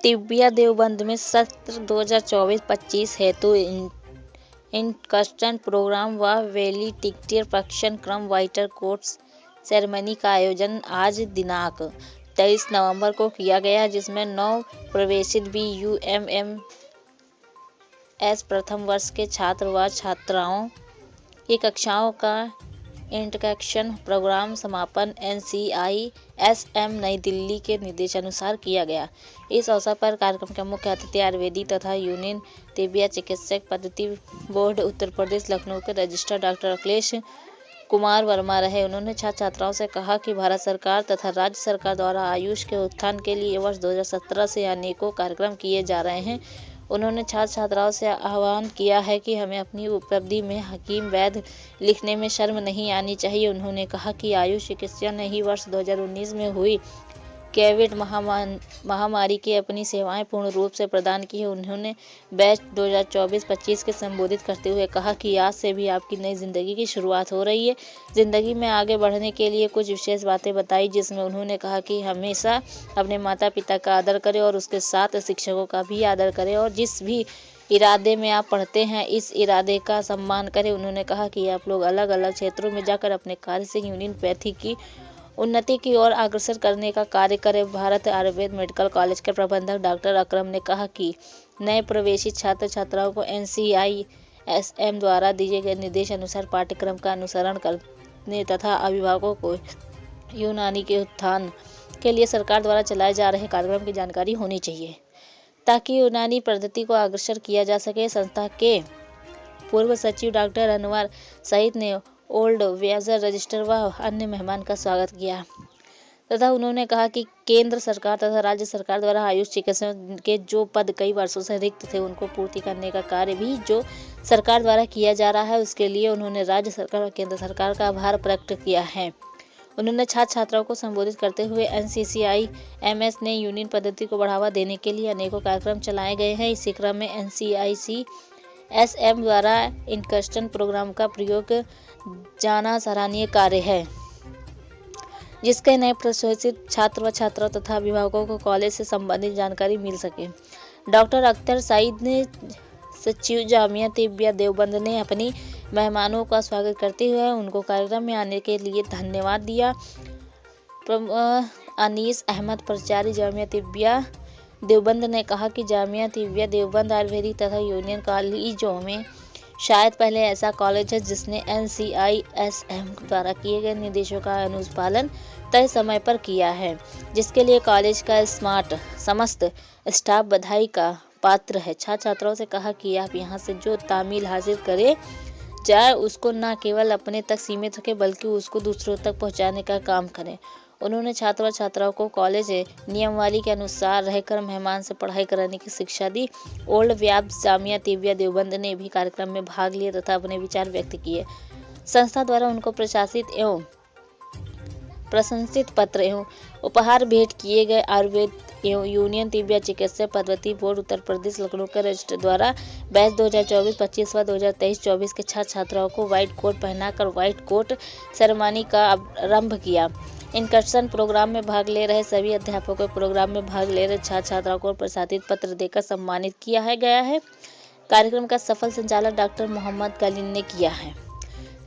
तिब्बिया देवबंद में सत्र 2024-25 हेतु इंडक्शन प्रोग्राम व वैलेडिक्टियर परीक्षण क्रम वाइटर कोर्स सेरेमनी का आयोजन आज दिनांक 23 नवंबर को किया गया, जिसमें नव प्रवेशित BUMS प्रथम वर्ष के छात्र व छात्राओं की कक्षाओं का इंडक्शन प्रोग्राम समापन NCISM नई दिल्ली के निर्देशानुसार किया गया। इस अवसर पर कार्यक्रम के मुख्य अतिथि आयुर्वेदिक तथा यूनानी तिब्बिया चिकित्सक पद्धति बोर्ड उत्तर प्रदेश लखनऊ के रजिस्ट्रार डॉक्टर अखिलेश कुमार वर्मा रहे। उन्होंने छात्र छात्राओं से कहा कि भारत सरकार तथा राज्य सरकार द्वारा आयुष के उत्थान के लिए वर्ष 2017 से अनेकों कार्यक्रम किए जा रहे हैं। उन्होंने छात्र छात्राओं से आह्वान किया है कि हमें अपनी उपलब्धि में हकीम वैद्य लिखने में शर्म नहीं आनी चाहिए। उन्होंने कहा कि आयुष चिकित्सा ने ही वर्ष 2019 में हुई कोविड महामारी की अपनी सेवाएं पूर्ण रूप से प्रदान की है। उन्होंने बैच 2024-25 के संबोधित करते हुए कहा कि आज से भी आपकी नई जिंदगी की शुरुआत हो रही है। जिंदगी में आगे बढ़ने के लिए कुछ विशेष बातें बताई, जिसमें उन्होंने कहा कि हमेशा अपने माता पिता का आदर करें और उसके साथ शिक्षकों का भी आदर करें और जिस भी इरादे में आप पढ़ते हैं इस इरादे का सम्मान करें। उन्होंने कहा कि आप लोग अलग अलग क्षेत्रों में जाकर अपने कार्य से यूनानियोपैथी की उन्नति की ओर अग्रसर करने का कार्य करें। भारत आयुर्वेद मेडिकल कॉलेज के प्रबंधक डॉक्टर अकरम ने कहा कि नए प्रवेशित छात्र छात्राओं को NCISM द्वारा दिए गए निर्देश अनुसार पाठ्यक्रम का अनुसरण करने तथा अभिभावकों को यूनानी के उत्थान के लिए सरकार द्वारा चलाए जा रहे कार्यक्रम की जानकारी होनी चाहिए, ताकि यूनानी पद्धति को अग्रसर किया जा सके। संस्था के पूर्व सचिव डॉक्टर अनवर सईद ने ओल्ड वेजर रजिस्टर व अन्य मेहमान का स्वागत किया तथा उन्होंने कहा कि केंद्र सरकार तथा राज्य सरकार द्वारा आयुष चिकित्सा के जो पद कई वर्षों से रिक्त थे उनको पूर्ति करने का कार्य भी जो सरकार द्वारा किया जा रहा है, उसके लिए उन्होंने राज्य सरकार और केंद्र सरकार का आभार प्रकट किया है। उन्होंने छात्र छात्राओं को संबोधित करते हुए NCCIMS ने यूनियन पद्धति को बढ़ावा देने के लिए अनेकों कार्यक्रम चलाए गए हैं। इसी क्रम में NCICSM द्वारा इंडक्शन प्रोग्राम का प्रयोग जाना सराहनीय कार्य है, जिसके नए प्रवेशित छात्र व छात्राओं तथा अभिभावकों को कॉलेज से संबंधित जानकारी मिल सके। डॉक्टर अख्तर सईद ने सचिव जामिया तिब्बिया देवबंद ने अपनी मेहमानों का स्वागत करते हुए उनको कार्यक्रम में आने के लिए धन्यवाद दिया। अनीस अहमद प्राचार्य जामिया तिब्बिया देवबंद ने कहा कि जामिया तिब्बिया देवबंद आयुर्वेदिक तथा यूनियन कॉलेजों में शायद पहले ऐसा कॉलेज है जिसने NCISM द्वारा किए गए निर्देशों का अनुपालन तय समय पर किया है, जिसके लिए कॉलेज का समस्त स्टाफ बधाई का पात्र है। छात्र छात्राओं से कहा कि आप यहाँ से जो तामील हासिल करे जाए उसको न केवल अपने तक सीमित रखें बल्कि उसको दूसरों तक पहुँचाने का काम करें। उन्होंने छात्र व छात्राओं को कॉलेज नियमावली के अनुसार रहकर मेहमान से पढ़ाई कराने की शिक्षा दी। ओल्ड व्याब्स जामिया तिब्बिया देवबंद ने भी कार्यक्रम में भाग लिया तथा अपने विचार व्यक्त किए। संस्था द्वारा उनको प्रशासित एवं प्रशंसित पत्र एवं उपहार भेंट किए गए। आयुर्वेद एवं यूनियन तिब्बिया चिकित्सा पद्धति बोर्ड उत्तर प्रदेश लखनऊ के रजिस्टर द्वारा बैच 2024-25 व 2023-24 के छात्र छात्राओं को व्हाइट कोट पहनाकर व्हाइट कोट सेरेमनी का आरंभ किया। इंडक्शन प्रोग्राम में भाग ले रहे सभी अध्यापकों को प्रोग्राम में भाग ले रहे छात्र छात्राओं को प्रसादित पत्र देकर सम्मानित किया गया है। कार्यक्रम का सफल संचालन डॉक्टर मोहम्मद कलीन ने किया है।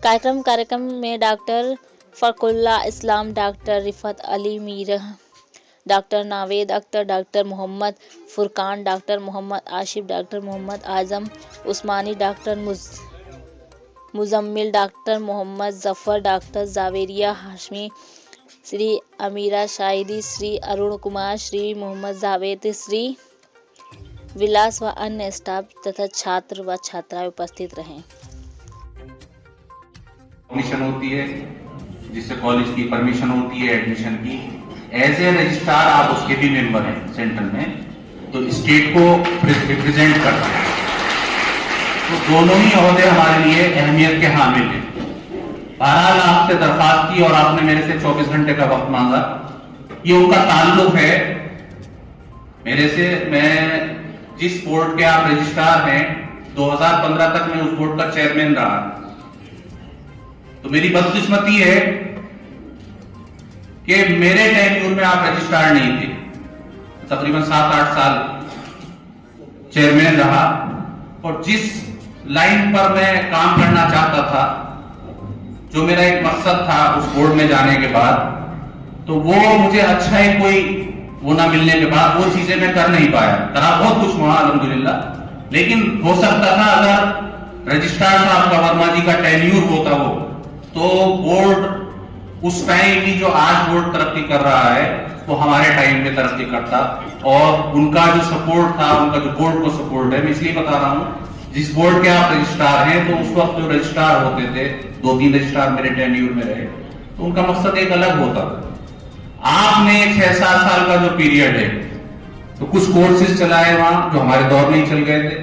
कार्यक्रम में doctor Farkulla Islam, doctor Rifat Ali Mir, doctor Naved Akhtar, doctor Mohammad Furqan, doctor Mohammad Ashif, doctor Mohammad Azam Usmani, doctor Muzammil, doctor Mohammad Zafar, doctor Javeria Hashmi, Shri Amira Shahidi, Shri Arun Kumar, Shri Mohammad Javed, Shri Vilas व अन्य स्टाफ तथा छात्र व छात्राएं उपस्थित रहे। परमिशन होती है जिससे कॉलेज की परमिशन होती है एडमिशन की। एज ए रजिस्ट्रार आप उसके भी मेंबर हैं सेंट्रल में, तो स्टेट को रिप्रेजेंट करते हैं। तो दोनों ही ओहदे हमारे लिए अहमियत के हामिल हैं। बहरहाल आपसे दरखास्त की और आपने मेरे से 24 घंटे का वक्त मांगा। ये उनका ताल्लुक है मेरे से। मैं जिस बोर्ड के आप रजिस्ट्रार हैं 2015 तक मैं उस बोर्ड का चेयरमैन रहा। तो मेरी बदकिस्मती है कि मेरे टेन्योर में आप रजिस्ट्रार नहीं थे। तकरीबन 7-8 साल चेयरमैन रहा, और जिस लाइन पर मैं काम करना चाहता था, जो मेरा एक मकसद था उस बोर्ड में जाने के बाद, तो वो मुझे अच्छा है कोई वो ना मिलने के बाद वो चीजें मैं कर नहीं पाया। करा बहुत कुछ वहां अल्हम्दुलिल्लाह, लेकिन हो सकता था अगर रजिस्ट्रार साहब का वर्मा जी का टेन्यूर होता वो, तो बोर्ड उस टाइम की जो आज बोर्ड तरक्की कर रहा है वो हमारे टाइम में तरक्की करता। और उनका जो सपोर्ट था, उनका जो बोर्ड को सपोर्ट है, मैं इसलिए बता रहा हूं, जिस बोर्ड के आप रजिस्ट्रार हैं, तो उस वक्त जो रजिस्ट्रार होते थे, 2-3 रजिस्ट्रार मेरे टेन्यूर में रहे, तो उनका मकसद एक अलग होता था। आपने 6-7 साल का जो पीरियड है, तो कुछ कोर्सेज चलाए वहां जो हमारे दौर में ही चल गए थे,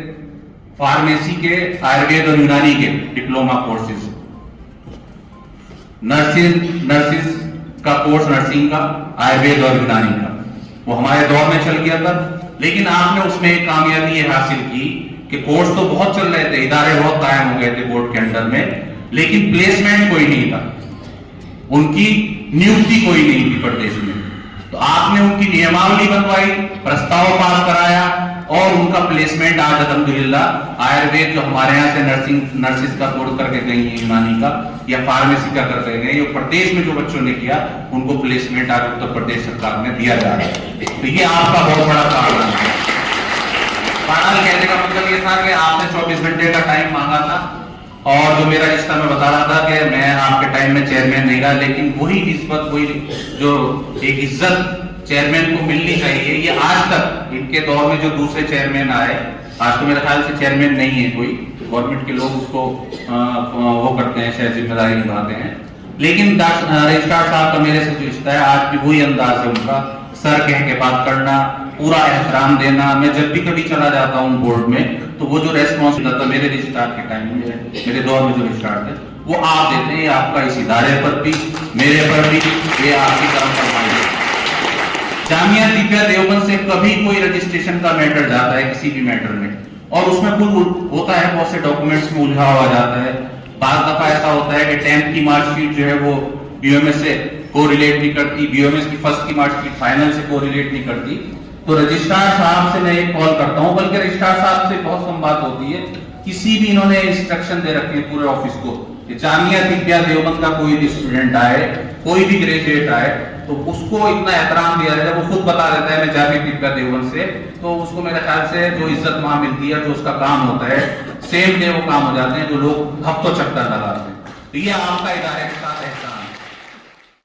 फार्मेसी के, आयुर्वेद और यूनानी के डिप्लोमा कोर्सेज, नर्सिस का कोर्स, नर्सिंग का, आयुर्वेद और यूनानी का, वो हमारे दौर में चल गया था। लेकिन आपने उसमें एक कामयाबी ये हासिल की कि कोर्स तो बहुत चल रहे थे, इदारे बहुत कायम हो गए थे बोर्ड के अंडर में, लेकिन प्लेसमेंट कोई नहीं था, उनकी नियुक्ति कोई नहीं थी प्रदेश में। तो आपने उनकी नियमावली बनवाई, प्रस्ताव पास कराया, और उनका प्लेसमेंट आज अल्हम्दुलिल्लाह आयुर्वेद जो हमारे यहाँ से नर्सिस का कोर्स करके गई है, यूनानी का या फार्मेसी का करके गए, ये प्रदेश में जो बच्चों ने किया उनको प्लेसमेंट आज उत्तर प्रदेश सरकार ने दिया जा रहा है। तो ये आपका बहुत बड़ा कारण है। बहरहाल कहने का मतलब ये था कि आपने 24 घंटे का टाइम मांगा था, और जो मेरा रिश्ता मैं बता रहा था कि मैं आपके टाइम में चेयरमैन नहीं रहा, लेकिन वही निस्बत, वही जो एक इज्जत चेयरमैन को मिलनी चाहिए, ये आज तक इनके दौर में जो दूसरे चेयरमैन आए, आज तो मेरे ख्याल से चेयरमैन नहीं है कोई, गवर्नमेंट के लोग उसको वो करते हैं, शायद जिम्मेदारी निभाते हैं, लेकिन रजिस्ट्रार साहब का मेरे से जो रिश्ता है आज भी वही अंदाज है उनका, सर कह के बात करना, पूरा एहतराम देना। मैं जब भी कभी चला जाता हूँ बोर्ड में, तो वो जो रेस्पॉन्सिबिलिटी था मेरे रजिस्ट्रार के टाइम में, मेरे दौर में जो रजिस्ट्रार थे, वो आप देते हैं। आपका इस इदारे पर भी, मेरे पर भी, ये आपकी तरफ फरमाइश है। जामिया दिव्या देवबंद से कभी कोई रजिस्ट्रेशन का मैटर जाता है, किसी भी मैटर में, और उसमें कुछ होता है, बहुत से डॉक्यूमेंट्स में उलझा हुआ जाता है। बार दफा ऐसा होता है कि 10th की मार्कशीट जो है वो बीओएमएस से कोरिलेट नहीं करती, बीओएमएस की फर्स्ट की मार्कशीट फाइनल से कोरिलेट नहीं करती, तो रजिस्ट्रार साहब से मैं एक कॉल करता हूं, बल्कि रजिस्ट्रार साहब से बहुत कम बात होती है। किसी भी इन्होंने इंस्ट्रक्शन दे रखे हैं पूरे ऑफिस को कि जामिया दिव्या देवबंद का कोई भी स्टूडेंट आए, कोई भी ग्रेजुएट आए, तो उसको इतना एहतराम दिया जाए। वो खुद बता देता है मैं जामिया दिव्या देवबंद से, तो उसको मेरे ख्याल से जो इज्जत वहां मिलती है, जो उसका काम होता है, सेम डे वो काम हो जाते हैं जो लोग हफ्तों चक्कर लगाते हैं। तो ये आपका इदारे के साथ है।